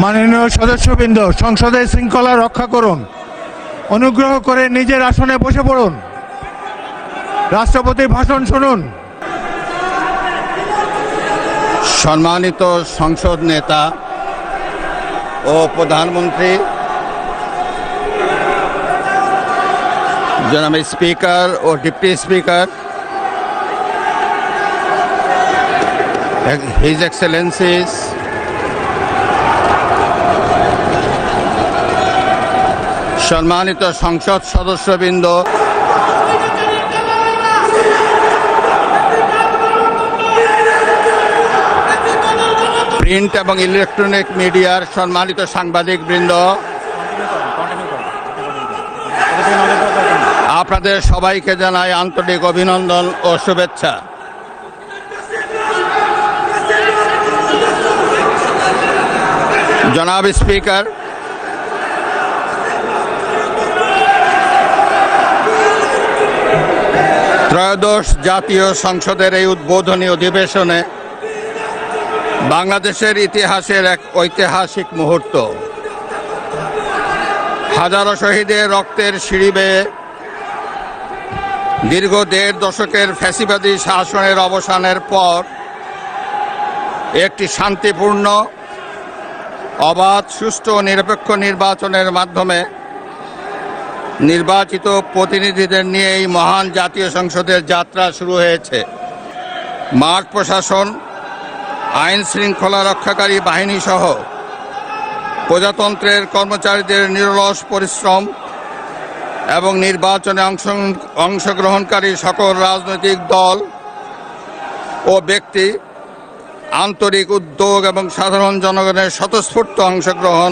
মাননীয় সদস্যবৃন্দ, সংসদের শৃঙ্খলা রক্ষা করুন। অনুগ্রহ করে নিজের আসনে বসে পড়ুন। রাষ্ট্রপতির ভাষণ শুনুন। সম্মানিত সংসদ নেতা ও প্রধানমন্ত্রী, জনাব স্পিকার ও ডিপ্টি স্পিকার, হিজ এক্সেলেন্সিস, সম্মানিত সংসদ সদস্যবৃন্দ, প্রিন্ট এবং ইলেকট্রনিক মিডিয়ার সম্মানিত সাংবাদিকবৃন্দ, আপনাদের সবাইকে জানাই আন্তরিক অভিনন্দন ও শুভেচ্ছা। জনাব স্পিকার, ত্রয়োদশ জাতীয় সংসদের এই উদ্বোধনী অধিবেশনে বাংলাদেশের ইতিহাসের এক ঐতিহাসিক মুহূর্ত। হাজারো শহীদের রক্তের সিঁড়ি বেয়ে দীর্ঘ ১.৫ দশকের ফ্যাসিবাদী শাসনের অবসানের পর একটি শান্তিপূর্ণ, অবাধ, সুষ্ঠু ও নিরপেক্ষ নির্বাচনের মাধ্যমে নির্বাচিত প্রতিনিধিদের নিয়ে এই মহান জাতীয় সংসদের যাত্রা শুরু হয়েছে। মাঠ প্রশাসন, আইন শৃঙ্খলা রক্ষাকারী বাহিনী সহ প্রজাতন্ত্রের কর্মচারীদের নিরলস পরিশ্রম এবং নির্বাচনে অংশগ্রহণকারী সকল রাজনৈতিক দল ও ব্যক্তি, আন্তরিক উদ্যোগ এবং সাধারণ জনগণের স্বতঃস্ফূর্ত অংশগ্রহণ